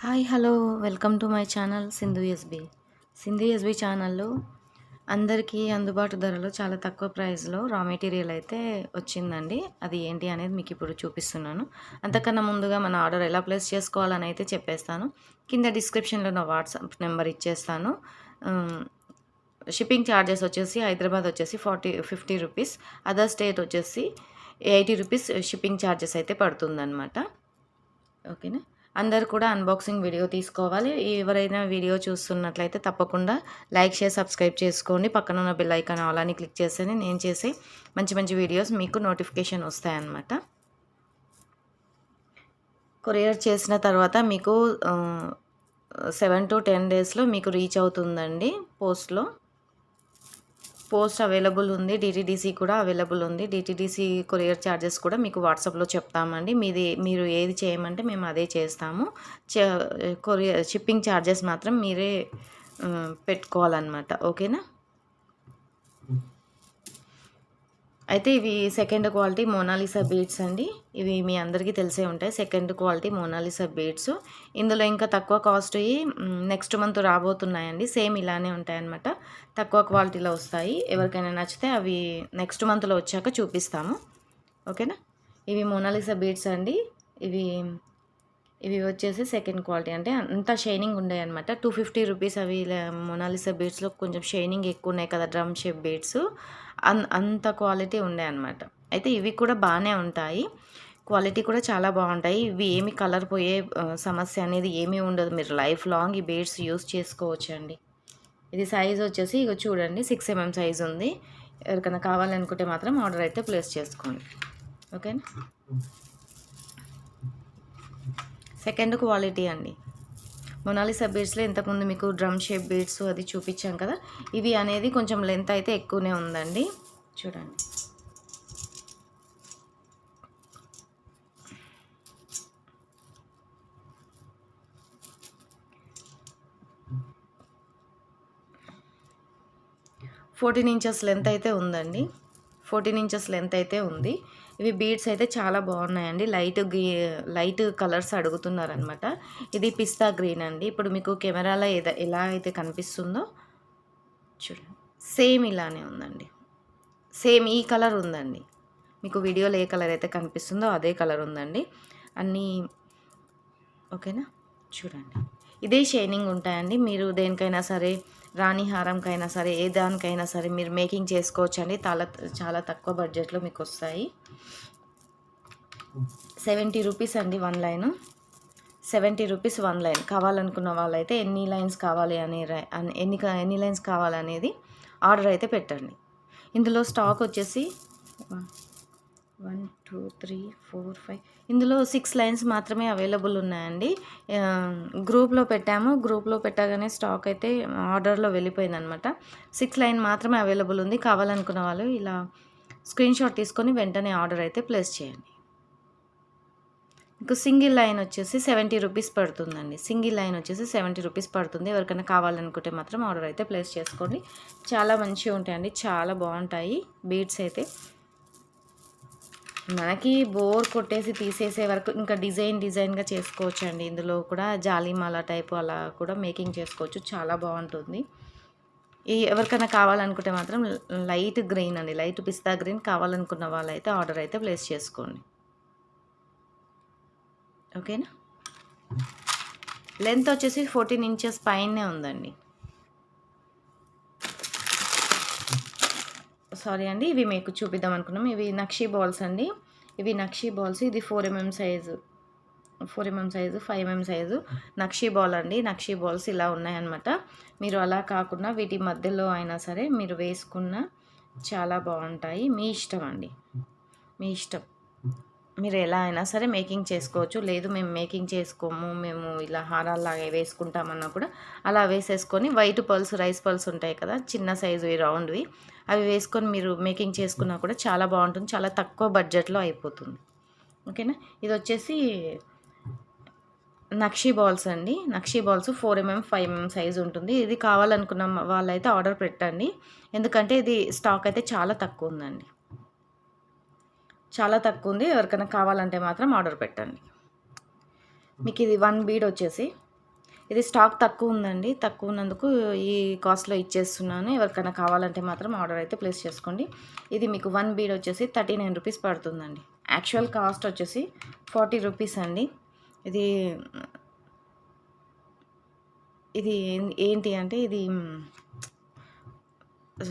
Hi hello welcome to my channel Sindhu SB ఛానల్లో అందరికీ అందుబాటు ధరలో చాలా తక్కువ ప్రైస్లో రా మెటీరియల్ అయితే వచ్చిందండి. అది ఏంటి అనేది మీకు ఇప్పుడు చూపిస్తున్నాను. అంతకన్నా ముందుగా మన ఆర్డర్ ఎలా ప్లేస్ చేసుకోవాలని అయితే చెప్పేస్తాను. కింద డిస్క్రిప్షన్లో నా వాట్సాప్ నెంబర్ ఇచ్చేస్తాను. షిప్పింగ్ ఛార్జెస్ వచ్చేసి హైదరాబాద్ వచ్చేసి 50 రూపీస్, అదర్ స్టేట్ వచ్చేసి 80 రూపీస్ షిప్పింగ్ ఛార్జెస్ అయితే పడుతుందన్నమాట. ఓకేనా. అందరు కూడా అన్బాక్సింగ్ వీడియో తీసుకోవాలి. ఎవరైనా వీడియో చూస్తున్నట్లయితే తప్పకుండా లైక్ షేర్ సబ్స్క్రైబ్ చేసుకోండి. పక్కన ఉన్న బెల్ ఐకాన్ ఆల్ అని క్లిక్ చేస్తేనే నేను చేసే మంచి మంచి వీడియోస్ మీకు నోటిఫికేషన్ వస్తాయన్నమాట. కొరియర్ చేసిన తర్వాత మీకు 7 to 10 డేస్లో మీకు రీచ్ అవుతుందండి. పోస్ట్ అవైలబుల్ ఉంది, డిటీడీసీ కూడా అవైలబుల్ ఉంది. డిటీడీసీ కొరియర్ ఛార్జెస్ కూడా మీకు వాట్సాప్లో చెప్తామండి. మీరు ఏది చేయమంటే మేము అదే చేస్తాము. కొరియర్ షిప్పింగ్ ఛార్జెస్ మాత్రం మీరే పెట్టుకోవాలన్నమాట. ఓకేనా. అయితే ఇవి సెకండ్ క్వాలిటీ మోనాలిసా బీడ్స్ అండి. ఇవి మీ అందరికీ తెలిసే ఉంటాయి. Second quality Mona Lisa beads. ఇందులో ఇంకా తక్కువ కాస్ట్ నెక్స్ట్ మంత్ రాబోతున్నాయండి. సేమ్ ఇలానే ఉంటాయన్నమాట. తక్కువ క్వాలిటీలో వస్తాయి. ఎవరికైనా నచ్చితే అవి నెక్స్ట్ మంత్లో వచ్చాక చూపిస్తాము. ఓకేనా. ఇవి మోనాలిసా బీడ్స్ అండి. ఇవి వచ్చేసి సెకండ్ క్వాలిటీ, అంటే అంతా షైనింగ్ ఉండే అనమాట. 250 రూపీస్. అవి మోనాలిసా బీడ్స్లో కొంచెం షైనింగ్ ఎక్కువ ఉన్నాయి కదా, డ్రమ్ షేప్ బీడ్స్, అంత క్వాలిటీ ఉండే అనమాట. అయితే ఇవి కూడా బాగానే ఉంటాయి, క్వాలిటీ కూడా చాలా బాగుంటాయి. ఇవి ఏమి కలర్ పోయే సమస్య అనేది ఏమీ ఉండదు. మీరు లైఫ్ లాంగ్ ఈ బీడ్స్ యూస్ చేసుకోవచ్చు అండి. ఇది సైజ్ వచ్చేసి ఇక చూడండి 6 mm సైజ్ ఉంది. ఎవరికైనా కావాలనుకుంటే మాత్రం ఆర్డర్ అయితే ప్లేస్ చేసుకోండి. ఓకేనా. సెకండ్ క్వాలిటీ అండి. మొనాలిసా బీడ్స్లో ఇంతకుముందు మీకు డ్రమ్ షేప్ బీడ్స్ అది చూపించాం కదా. ఇవి అనేది కొంచెం లెంత్ అయితే ఎక్కువనే ఉందండి. చూడండి. ఫోర్టీన్ ఇంచెస్ లెంత్ అయితే ఉందండి. 14 ఇంచెస్ లెంత్ అయితే ఉంది. ఇవి బీడ్స్ అయితే చాలా బాగున్నాయండి. లైట్ కలర్స్ అడుగుతున్నారనమాట. ఇది పిస్తా గ్రీన్ అండి. ఇప్పుడు మీకు కెమెరాలో ఎలా అయితే కనిపిస్తుందో చూడండి, సేమ్ ఇలానే ఉందండి. సేమ్ ఈ కలర్ ఉందండి. మీకు వీడియోలో ఏ కలర్ అయితే కనిపిస్తుందో అదే కలర్ ఉందండి అన్నీ. ఓకేనా. చూడండి, ఇదే షైనింగ్ ఉంటాయండి. మీరు దేనికైనా సరే, రాణి హారంకైనా సరే, ఏ దానికైనా సరే మీరు మేకింగ్ చేసుకోవచ్చు అండి. చాలా తక్కువ బడ్జెట్లో మీకు వస్తాయి. 70 రూపీస్ అండి 1 లైన్. 70 rupees 1 line. కావాలనుకున్న వాళ్ళైతే ఎన్ని లైన్స్ కావాలి ఎన్ని లైన్స్ కావాలనేది ఆర్డర్ అయితే పెట్టండి. ఇందులో స్టాక్ వచ్చేసి 1 2 3 4 5, ఇందులో 6 లైన్స్ మాత్రమే అవైలబుల్ ఉన్నాయండి. గ్రూప్లో పెట్టాము. గ్రూప్లో పెట్టగానే స్టాక్ అయితే ఆర్డర్లో వెళ్ళిపోయిందనమాట. 6 లైన్ మాత్రమే అవైలబుల్ ఉంది. కావాలనుకున్న వాళ్ళు ఇలా స్క్రీన్ షాట్ తీసుకొని వెంటనే ఆర్డర్ అయితే ప్లేస్ చేయండి. మీకు సింగిల్ లైన్ వచ్చేసి 70 రూపీస్ పడుతుందండి. సింగిల్ లైన్ వచ్చేసి 70 రూపీస్ పడుతుంది. ఎవరికైనా కావాలనుకుంటే మాత్రం ఆర్డర్ అయితే ప్లేస్ చేసుకోండి. చాలా మంచిగా ఉంటాయండి, చాలా బాగుంటాయి బీడ్స్ అయితే. మనకి బోర్ కొట్టేసి తీసేసే వరకు ఇంకా డిజైన్గా చేసుకోవచ్చు అండి. ఇందులో కూడా జాలిమాల టైపు అలా కూడా మేకింగ్ చేసుకోవచ్చు. చాలా బాగుంటుంది. ఎవరికైనా కావాలనుకుంటే మాత్రం లైట్ గ్రీన్ అండి, లైట్ పిస్తా గ్రీన్ కావాలనుకున్న వాళ్ళైతే ఆర్డర్ అయితే ప్లేస్ చేసుకోండి. ఓకేనా. లెంత్ వచ్చేసి 14 ఇంచెస్ పైనే ఉందండి. సారీ అండి, ఇవి మీకు చూపిద్దాం అనుకున్నాం. ఇవి నక్షీ బాల్స్ అండి. ఇవి నక్షీ బాల్స్. ఇది 4 mm size, 4 mm size, 5 mm size nakshi ball అండి. నక్షీ బాల్స్ ఇలా ఉన్నాయన్నమాట. మీరు అలా కాకుండా వీటి మధ్యలో అయినా సరే మీరు వేసుకున్న చాలా బాగుంటాయి. మీ ఇష్టం అండి, మీ ఇష్టం. మీరు ఎలా అయినా సరే మేకింగ్ చేసుకోవచ్చు. లేదు మేము మేకింగ్ చేసుకోము, మేము ఇలా హారాల్లాగా వేసుకుంటామన్నా కూడా అలా వేసేసుకొని వైట్ పల్స్, రైస్ పల్స్ ఉంటాయి కదా చిన్న సైజువి రౌండ్వి, అవి వేసుకొని మీరు మేకింగ్ చేసుకున్నా కూడా చాలా బాగుంటుంది. చాలా తక్కువ బడ్జెట్లో అయిపోతుంది. ఓకేనా. ఇది వచ్చేసి నక్షీ బాల్స్ అండి. Nakshi balls 4 mm 5 mm size ఉంటుంది. ఇది కావాలనుకున్న వాళ్ళైతే ఆర్డర్ పెట్టండి. ఎందుకంటే ఇది స్టాక్ అయితే చాలా తక్కువ ఉందండి, చాలా తక్కువ ఉంది. ఎవరికైనా కావాలంటే మాత్రం ఆర్డర్ పెట్టండి. మీకు ఇది 1 బీడ్ వచ్చేసి ఇది స్టాక్ తక్కువ ఉందండి. తక్కువ ఉన్నందుకు ఈ కాస్ట్‌లో ఇచ్చేస్తున్నాను. ఎవరికైనా కావాలంటే మాత్రం ఆర్డర్ అయితే ప్లేస్ చేసుకోండి. ఇది మీకు 1 బీడ్ వచ్చేసి 39 రూపీస్ పడుతుందండి. యాక్చువల్ కాస్ట్ వచ్చేసి 40 రూపీస్ అండి. ఇది ఇది ఏంటి అంటే ఇది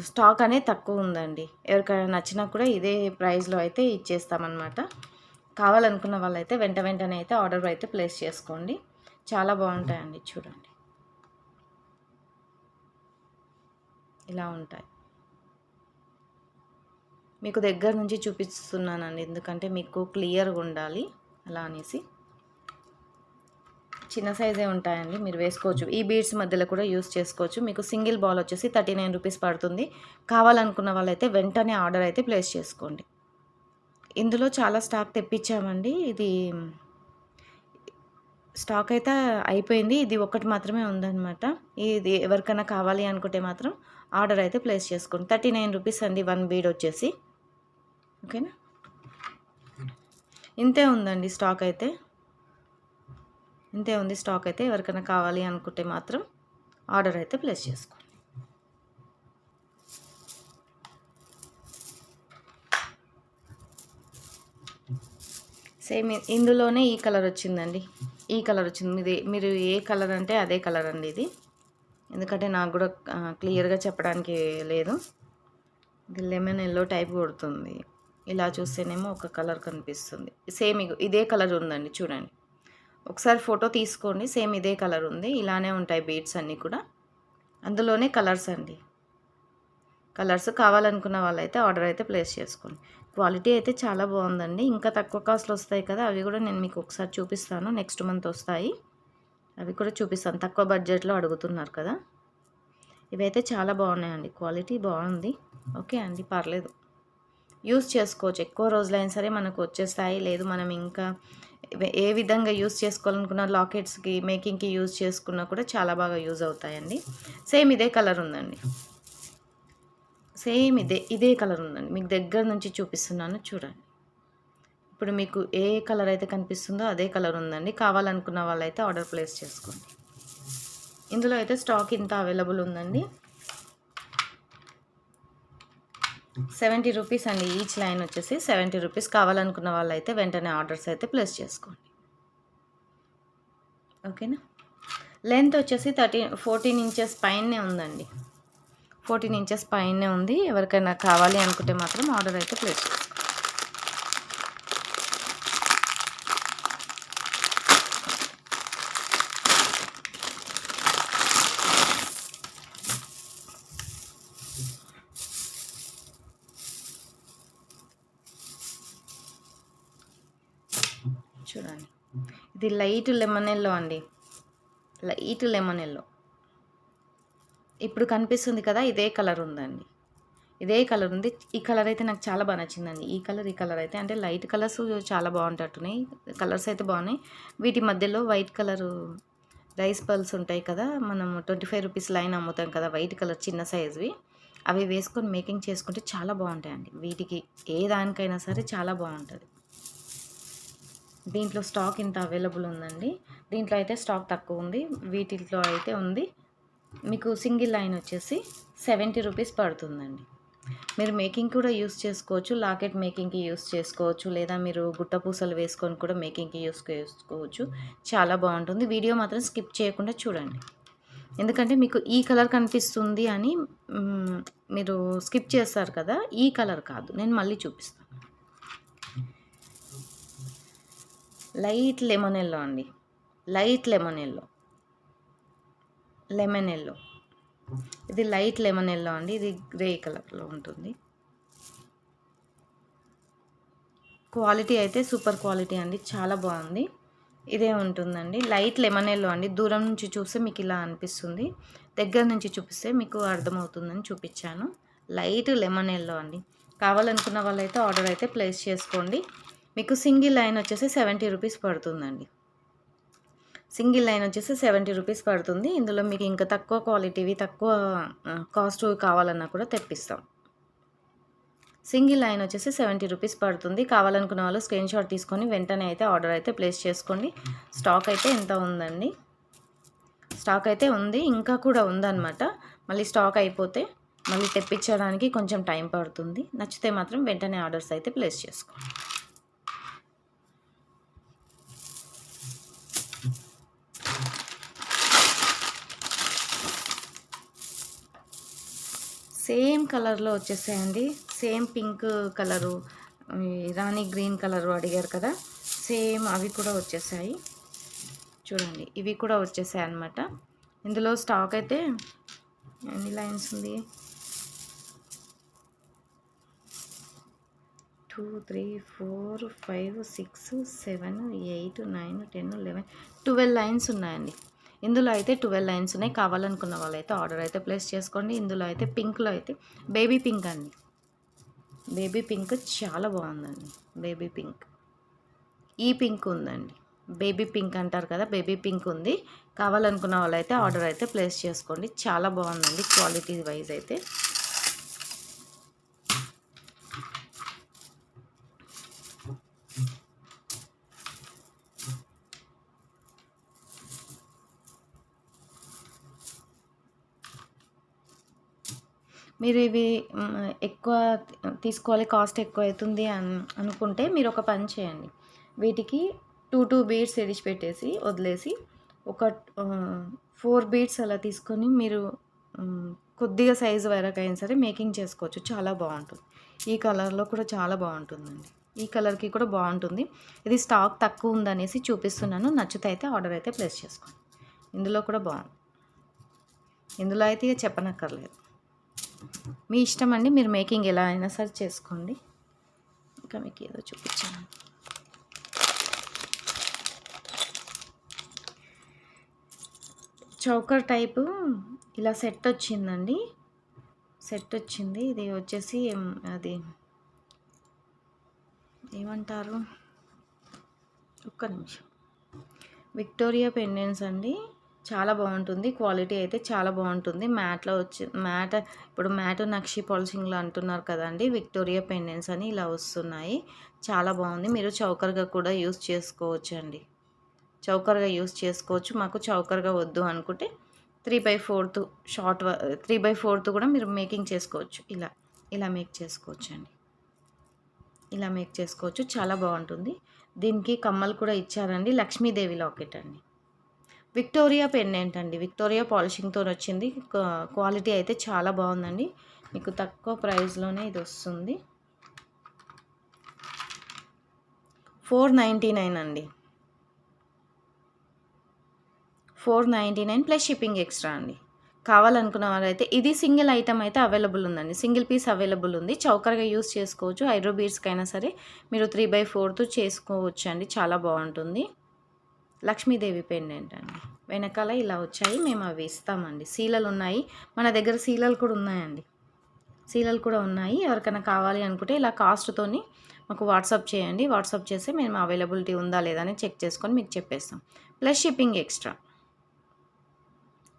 స్టాక్ అనేది తక్కువ ఉందండి. ఎవరికైనా నచ్చినా కూడా ఇదే ప్రైస్‌లో అయితే ఇచ్చేస్తామన్నమాట. కావాలనుకున్న వాళ్ళైతే వెంటనే అయితే ఆర్డర్ అయితే ప్లేస్ చేసుకోండి. చాలా బాగుంటాయండి. చూడండి ఇలా ఉంటాయి. మీకు దగ్గర నుంచి చూపిస్తున్నానండి, ఎందుకంటే మీకు క్లియర్గా ఉండాలి అలా అనేసి. చిన్న సైజే ఉంటాయండి, మీరు వేసుకోవచ్చు. ఈ బీడ్స్ మధ్యలో కూడా యూస్ చేసుకోవచ్చు. మీకు సింగిల్ బాల్ వచ్చేసి 39 రూపీస్ పడుతుంది. కావాలనుకున్న వాళ్ళైతే వెంటనే ఆర్డర్ అయితే ప్లేస్ చేసుకోండి. ఇందులో చాలా స్టాక్ తెప్పించామండి. ఇది స్టాక్ అయితే అయిపోయింది. ఇది ఒక్కటి మాత్రమే ఉందన్నమాట. ఇది ఎవరికైనా కావాలి అనుకుంటే మాత్రం ఆర్డర్ అయితే ప్లేస్ చేసుకోండి. 39 రూపీస్ అండి 1 బీడ్ వచ్చేసి. ఓకేనా, ఇంతే ఉందండి స్టాక్ అయితే. ఇంతే ఉంది స్టాక్ అయితే. ఎవరికైనా కావాలి అనుకుంటే మాత్రం ఆర్డర్ అయితే ప్లేస్ చేసుకోండి. సేమ్ ఇందులోనే ఈ కలర్ వచ్చిందండి. ఈ కలర్ వచ్చింది. మీరు ఏ కలర్ అంటే అదే కలర్ అండి ఇది. ఎందుకంటే నాకు కూడా క్లియర్గా చెప్పడానికి లేదు. ఇది లెమన్ ఎల్లో టైప్ కొడుతుంది. ఇలా చూస్తేనేమో ఒక కలర్ కనిపిస్తుంది. సేమ్ ఇదే కలర్ ఉందండి, చూడండి. ఒకసారి ఫోటో తీసుకోండి. సేమ్ ఇదే కలర్ ఉంది. ఇలానే ఉంటాయి బీడ్స్ అన్నీ కూడా. అందులోనే కలర్స్ అండి. కలర్స్ కావాలనుకున్న వాళ్ళైతే ఆర్డర్ అయితే ప్లేస్ చేసుకోండి. క్వాలిటీ అయితే చాలా బాగుందండి. ఇంకా తక్కువ కాస్ట్లో వస్తాయి కదా, అవి కూడా నేను మీకు ఒకసారి చూపిస్తాను. నెక్స్ట్ మంత్ వస్తాయి, అవి కూడా చూపిస్తాను. తక్కువ బడ్జెట్లో అడుగుతున్నారు కదా, ఇవైతే చాలా బాగున్నాయండి. క్వాలిటీ బాగుంది. ఓకే అండి, పర్లేదు, యూస్ చేసుకోవచ్చు. ఎక్కువ రోజులైనా సరే మనకు వచ్చేస్తాయి. లేదు మనం ఇంకా ఏ విధంగా యూస్ చేసుకోవాలనుకున్న లాకెట్స్కి మేకింగ్కి యూజ్ చేసుకున్నా కూడా చాలా బాగా యూజ్ అవుతాయండి. సేమ్ ఇదే కలర్ ఉందండి. సేమ్ ఇదే కలర్ ఉందండి. మీకు దగ్గర నుంచి చూపిస్తున్నాను, చూడండి. ఇప్పుడు మీకు ఏ కలర్ అయితే కనిపిస్తుందో అదే కలర్ ఉందండి. కావాలనుకున్న వాళ్ళైతే ఆర్డర్ ప్లేస్ చేసుకోండి. ఇందులో అయితే స్టాక్ ఇంత అవైలబుల్ ఉందండి. 70 రూపీస్ అండి. ఈచ్ లైన్ వచ్చేసి 70 రూపీస్. కావాలనుకున్న వాళ్ళైతే వెంటనే ఆర్డర్స్ అయితే ప్లేస్ చేసుకోండి. ఓకేనా. లెంత్ వచ్చేసి 14 ఇంచెస్ పైనే ఉందండి. 14 ఇంచెస్ పైనే ఉంది. ఎవరికైనా కావాలి అనుకుంటే మాత్రం ఆర్డర్ అయితే ప్లేస్ చేసుకోండి. చూడండి, ఇది లైట్ లెమన్ ఎల్లో అండి. లైట్ లెమన్ ఎల్లో ఇప్పుడు కనిపిస్తుంది కదా, ఇదే కలర్ ఉందండి. ఇదే కలర్ ఉంది. ఈ కలర్ అయితే నాకు చాలా బాగా నచ్చిందండి. ఈ కలర్ అయితే, అంటే లైట్ కలర్స్ చాలా బాగుంటట్టున్నాయి. కలర్స్ అయితే బాగున్నాయి. వీటి మధ్యలో వైట్ కలరు రైస్ పల్స్ ఉంటాయి కదా, మనం 25 రూపీస్ లైన్ అమ్ముతాం కదా, వైట్ కలర్ చిన్న సైజువి. అవి వేసుకొని మేకింగ్ చేసుకుంటే చాలా బాగుంటాయండి. వీటికి ఏ దానికైనా సరే చాలా బాగుంటుంది. దీంట్లో స్టాక్ ఇంత అవైలబుల్ ఉందండి. దీంట్లో అయితే స్టాక్ తక్కువ ఉంది. వీటిలో అయితే ఉంది. మీకు సింగిల్ లైన్ వచ్చేసి 70 రూపీస్ పడుతుందండి. మీరు మేకింగ్ కూడా యూస్ చేసుకోవచ్చు. లాకెట్ మేకింగ్కి యూస్ చేసుకోవచ్చు, లేదా మీరు గుట్ట పూసలు వేసుకొని కూడా మేకింగ్కి యూస్ చేసుకోవచ్చు. చాలా బాగుంటుంది. వీడియో మాత్రం స్కిప్ చేయకుండా చూడండి. ఎందుకంటే మీకు ఈ కలర్ కనిపిస్తుంది అని మీరు స్కిప్ చేస్తారు కదా, ఈ కలర్ కాదు, నేను మళ్ళీ చూపిస్తాను. లైట్ లెమన్ ఎల్లో అండి. Light lemon yellow. Lemon yellow ఇది లైట్ లెమన్ ఎల్లో అండి. ఇది గ్రే కలర్లో ఉంటుంది. క్వాలిటీ అయితే సూపర్ క్వాలిటీ అండి, చాలా బాగుంది. ఇదే ఉంటుందండి. లైట్ లెమన్ ఎల్లో అండి. దూరం నుంచి చూస్తే మీకు ఇలా అనిపిస్తుంది, దగ్గర నుంచి చూపిస్తే మీకు అర్థమవుతుందని చూపించాను. లైట్ లెమన్ ఎల్లో అండి. కావాలనుకున్న వాళ్ళైతే ఆర్డర్ అయితే ప్లేస్ చేసుకోండి. మీకు సింగిల్ లైన్ వచ్చేసి 70 రూపీస్ పడుతుందండి. సింగిల్ లైన్ వచ్చేసి 70 రూపీస్ పడుతుంది. ఇందులో మీకు ఇంకా తక్కువ క్వాలిటీవి, తక్కువ కాస్ట్ కావాలన్నా కూడా తెప్పిస్తాం. సింగిల్ లైన్ వచ్చేసి 70 రూపీస్ పడుతుంది. కావాలనుకున్న వాళ్ళు స్క్రీన్ షాట్ తీసుకొని వెంటనే అయితే ఆర్డర్ అయితే ప్లేస్ చేసుకోండి. స్టాక్ అయితే ఎంత ఉందండి. స్టాక్ అయితే ఉంది, ఇంకా కూడా ఉందన్నమాట. మళ్ళీ స్టాక్ అయిపోతే మళ్ళీ తెప్పించడానికి కొంచెం టైం పడుతుంది. నచ్చితే మాత్రం వెంటనే ఆర్డర్స్ అయితే ప్లేస్ చేసుకోండి. సేమ్ కలర్లో వచ్చేసాయండి. సేమ్ పింక్ కలరు, రాణి గ్రీన్ కలరు అడిగారు కదా, సేమ్ అవి కూడా వచ్చేసాయి. చూడండి, ఇవి కూడా వచ్చేసాయి అన్నమాట. ఇందులో స్టాక్ అయితే ఎన్ని లైన్స్ ఉంది, 2 3 4 5 6 7 8 9 10 11 12 లైన్స్ ఉన్నాయండి. ఇందులో అయితే 12 లైన్స్ ఉన్నాయి. కావాలనుకున్న వాళ్ళైతే ఆర్డర్ అయితే ప్లేస్ చేసుకోండి. ఇందులో అయితే పింక్లో అయితే బేబీ పింక్ అండి. బేబీ పింక్ చాలా బాగుందండి. బేబీ పింక్, ఈ పింక్ ఉందండి. బేబీ పింక్ అంటారు కదా, బేబీ పింక్ ఉంది. కావాలనుకున్న వాళ్ళైతే ఆర్డర్ అయితే ప్లేస్ చేసుకోండి. చాలా బాగుందండి క్వాలిటీ వైజ్ అయితే. మీరు ఇవి ఎక్కువ తీసుకోవాలి, కాస్ట్ ఎక్కువ అవుతుంది అనుకుంటే మీరు ఒక పని చేయండి. వీటికి 2 బీడ్స్ పెట్టేసి వదిలేసి ఒక 4 బీడ్స్ అలా తీసుకొని మీరు కొద్దిగా సైజు వరకు అయినా సరే మేకింగ్ చేసుకోవచ్చు. చాలా బాగుంటుంది. ఈ కలర్లో కూడా చాలా బాగుంటుందండి. ఈ కలర్కి కూడా బాగుంటుంది. ఇది స్టాక్ తక్కువ ఉందనేసి చూపిస్తున్నాను. నచ్చితే అయితే ఆర్డర్ అయితే ప్లేస్ చేసుకోండి. ఇందులో కూడా బాగుంది. ఇందులో అయితే చెప్పనక్కర్లేదు. మీ ఇష్టం అండి. మీరు మేకింగ్ ఎలా అయినా సరే చేసుకోండి. ఇంకా మీకు ఏదో చూపించాను. చౌకర్ టైపు ఇలా సెట్ వచ్చిందండి. సెట్ వచ్చింది. ఇది వచ్చేసి అది ఏమంటారు, ఒక్క నిమిషం, విక్టోరియా పెండెంట్స్ అండి. చాలా బాగుంటుంది. క్వాలిటీ అయితే చాలా బాగుంటుంది. మ్యాట్లో వచ్చి ఇప్పుడు మ్యాట్ నక్షి పాలిషింగ్లో అంటున్నారు కదండి. విక్టోరియా పెండెంట్స్ అని ఇలా వస్తున్నాయి. చాలా బాగుంది. మీరు చౌకర్గా కూడా యూస్ చేసుకోవచ్చు అండి. చౌకర్గా యూస్ చేసుకోవచ్చు. మాకు చౌకర్గా వద్దు అనుకుంటే 3/4 షార్ట్ 3/4 కూడా మీరు మేకింగ్ చేసుకోవచ్చు. ఇలా మేక్ చేసుకోవచ్చు అండి. ఇలా మేక్ చేసుకోవచ్చు. చాలా బాగుంటుంది. దీనికి కమ్మలు కూడా ఇచ్చారండి. లక్ష్మీదేవి లాకెట్ అండి. విక్టోరియా పెండెంట్ అండి. విక్టోరియా పాలిషింగ్తో వచ్చింది. క్వాలిటీ అయితే చాలా బాగుందండి. మీకు తక్కువ ప్రైస్లోనే ఇది వస్తుంది. 499 అండి. 499 ప్లస్ షిప్పింగ్ ఎక్స్ట్రా అండి. కావాలనుకున్న వారైతే ఇది సింగిల్ ఐటమ్ అయితే అవైలబుల్ ఉందండి. సింగిల్ పీస్ అవైలబుల్ ఉంది. చౌకర్గా యూస్ చేసుకోవచ్చు. హైడ్రో బీడ్స్కైనా సరే మీరు 3/4 చేసుకోవచ్చు అండి. చాలా బాగుంటుంది. లక్ష్మీదేవి పెండెంట్ అండి. వెనకాల ఇలా వచ్చాయి. మేము అవి ఇస్తామండి. సీలలు ఉన్నాయి. మన దగ్గర సీలలు కూడా ఉన్నాయండి. సీలలు కూడా ఉన్నాయి. ఎవరికైనా కావాలి అనుకుంటే ఇలా కాస్ట్తోని మాకు వాట్సాప్ చేయండి. వాట్సాప్ చేస్తే మేము అవైలబిలిటీ ఉందా లేదా అని చెక్ చేసుకొని మీకు చెప్పేస్తాం. Plus shipping extra.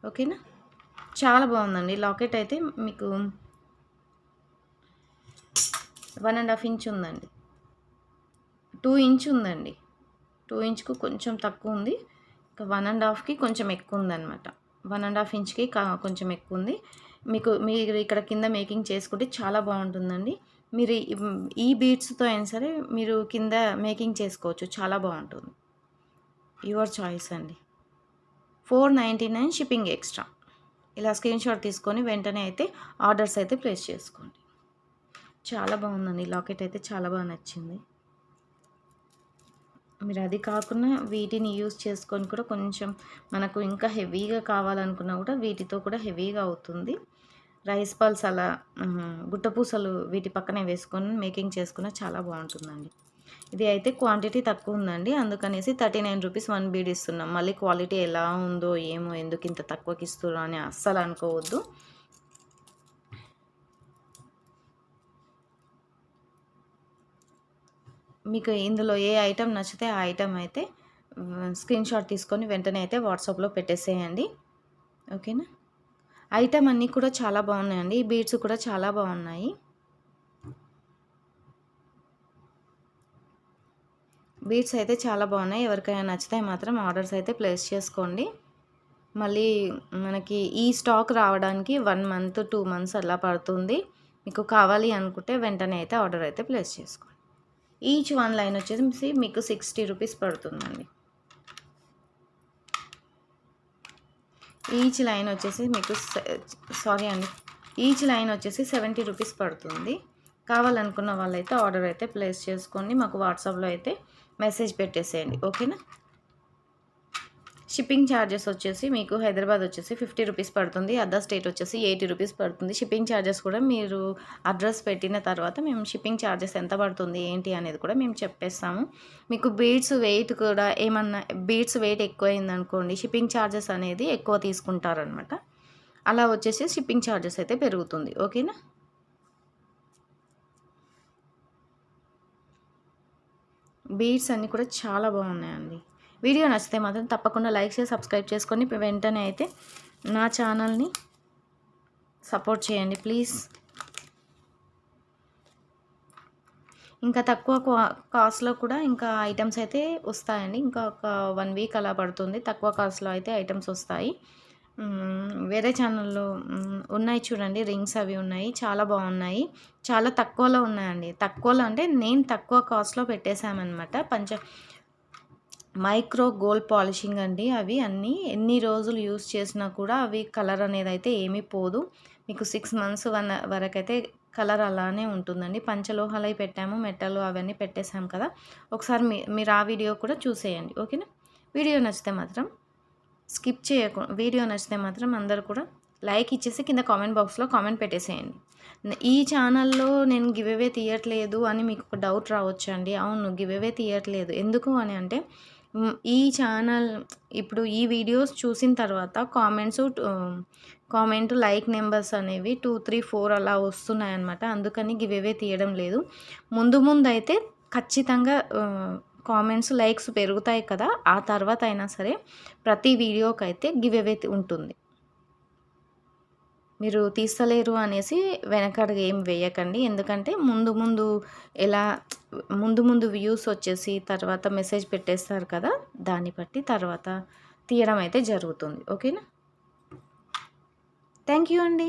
ఓకేనా. చాలా బాగుందండి. లాకెట్ అయితే మీకు 1.5 ఇంచ్ ఉందండి. 2 ఇంచ్ ఉందండి. 2 ఇంచ్కు కొంచెం తక్కువ ఉంది. ఇంకా 1.5కి కొంచెం ఎక్కువ ఉందన్నమాట. 1.5 ఇంచ్కి కొంచెం ఎక్కువ ఉంది. మీరు ఇక్కడ కింద మేకింగ్ చేసుకుంటే చాలా బాగుంటుందండి. మీరు ఈ బీడ్స్తో అయినా సరే మీరు కింద మేకింగ్ చేసుకోవచ్చు. చాలా బాగుంటుంది. యువర్ చాయిస్ అండి. 499 షిప్పింగ్ ఎక్స్ట్రా. ఇలా స్క్రీన్ షాట్ తీసుకొని వెంటనే అయితే ఆర్డర్స్ అయితే ప్లేస్ చేసుకోండి. చాలా బాగుందండి. లాకెట్ అయితే చాలా బాగా నచ్చింది. మీరు అది కాకుండా వీటిని యూస్ చేసుకొని కూడా కొంచెం మనకు ఇంకా హెవీగా కావాలనుకున్నా కూడా వీటితో కూడా హెవీగా అవుతుంది. రైస్ పల్స్ అలా గుట్టపూసలు వీటి పక్కనే వేసుకొని మేకింగ్ చేసుకున్న చాలా బాగుంటుందండి. ఇది అయితే క్వాంటిటీ తక్కువ ఉందండి. అందుకనేసి 39 రూపీస్ 1 బీడ్ ఇస్తున్నాం. మళ్ళీ క్వాలిటీ ఎలా ఉందో ఏమో, ఎందుకు ఇంత తక్కువకి ఇస్తున్నారు అని అస్సలు అనుకోవద్దు. మీకు ఇందులో ఏ ఐటెం నచ్చితే ఆ ఐటెం అయితే స్క్రీన్ షాట్ తీసుకొని వెంటనే అయితే వాట్సాప్లో పెట్టేసేయండి. ఓకేనా. ఐటెం అన్నీ కూడా చాలా బాగున్నాయండి. ఈ బీడ్స్ కూడా చాలా బాగున్నాయి. బీడ్స్ అయితే చాలా బాగున్నాయి. ఎవరికైనా నచ్చితే మాత్రం ఆర్డర్స్ అయితే ప్లేస్ చేసుకోండి. మళ్ళీ మనకి ఈ స్టాక్ రావడానికి 1 మంత్, 2 మంత్స్ అలా పడుతుంది. మీకు కావాలి అనుకుంటే వెంటనే అయితే ఆర్డర్ అయితే ప్లేస్ చేసుకోండి. ఈచ్ 1 లైన్ వచ్చేసి మీకు 60 రూపీస్ పడుతుందండి. ఈచ్ లైన్ వచ్చేసి మీకు ఈచ్ లైన్ వచ్చేసి 70 రూపీస్ పడుతుంది. కావాలనుకున్న వాళ్ళైతే ఆర్డర్ అయితే ప్లేస్ చేసుకోండి. మాకు వాట్సాప్లో అయితే మెసేజ్ పెట్టేసేయండి. ఓకేనా. షిప్పింగ్ ఛార్జెస్ వచ్చేసి మీకు హైదరాబాద్ వచ్చేసి 50 రూపీస్ పడుతుంది. అదర్ స్టేట్ వచ్చేసి 80 రూపీస్ పడుతుంది. షిప్పింగ్ ఛార్జెస్ కూడా మీరు అడ్రస్ పెట్టిన తర్వాత మేము షిప్పింగ్ ఛార్జెస్ ఎంత పడుతుంది ఏంటి అనేది కూడా మేము చెప్పేస్తాము. మీకు బీడ్స్ వెయిట్ కూడా ఏమన్నా బీడ్స్ వెయిట్ ఎక్కువైందనుకోండి షిప్పింగ్ ఛార్జెస్ అనేది ఎక్కువ తీసుకుంటారనమాట. అలా వచ్చేసి షిప్పింగ్ ఛార్జెస్ అయితే పెరుగుతుంది. ఓకేనా. బీడ్స్ అన్నీ కూడా చాలా బాగున్నాయండి. వీడియో నచ్చితే మాత్రం తప్పకుండా లైక్ చేసి సబ్స్క్రైబ్ చేసుకొని వెంటనే అయితే నా ఛానల్ని సపోర్ట్ చేయండి ప్లీజ్. ఇంకా తక్కువ కాస్ట్లో కూడా ఇంకా ఐటమ్స్ అయితే వస్తాయండి. ఇంకా ఒక 1 వీక్ అలా పడుతుంది. తక్కువ కాస్ట్లో అయితే ఐటమ్స్ వస్తాయి. వేరే ఛానల్లో ఉన్నాయి చూడండి, రింగ్స్ అవి ఉన్నాయి, చాలా బాగున్నాయి. చాలా తక్కువలో ఉన్నాయండి. తక్కువలో అంటే నేను తక్కువ కాస్ట్లో పెట్టేశామన్నమాట. మైక్రో గోల్డ్ పాలిషింగ్ అండి. అవి అన్నీ ఎన్ని రోజులు యూస్ చేసినా కూడా అవి కలర్ అనేది అయితే ఏమీ పోదు. మీకు 6 మంత్స్ వరకైతే కలర్ అలానే ఉంటుందండి. పంచలోహాలవి పెట్టాము, మెటల్ అవన్నీ పెట్టేసాం కదా. ఒకసారి మీరు ఆ వీడియో కూడా చూసేయండి. ఓకేనా. వీడియో నచ్చితే మాత్రం వీడియో నచ్చితే మాత్రం అందరూ కూడా లైక్ ఇచ్చేసి కింద కామెంట్ బాక్స్లో కామెంట్ పెట్టేసేయండి. ఈ ఛానల్లో నేను గివ్ అవే తీయట్లేదు అని మీకు ఒక డౌట్ రావచ్చండి. అవును, గివ్ అవే తీయట్లేదు. ఎందుకు అని అంటే ఈ ఛానల్ ఇప్పుడు ఈ వీడియోస్ చూసిన తర్వాత కామెంట్ లైక్ నెంబర్స్ అనేవి 2, 3, 4 అలా వస్తున్నాయన్నమాట. అందుకని గివ్ అవే తీయడం లేదు. ముందు అయితే ఖచ్చితంగా కామెంట్స్ లైక్స్ పెరుగుతాయి కదా, ఆ తర్వాత అయినా సరే ప్రతి వీడియోకైతే గివ్ అవే ఉంటుంది. మీరు తీస్తలేరు అనేసి వెనకడుగు ఏం వేయకండి. ఎందుకంటే ముందు వ్యూస్ వచ్చేసి తర్వాత మెసేజ్ పెట్టేస్తారు కదా, దాన్ని బట్టి తర్వాత తీయడం అయితే జరుగుతుంది. ఓకేనా. థ్యాంక్ యూ అండి.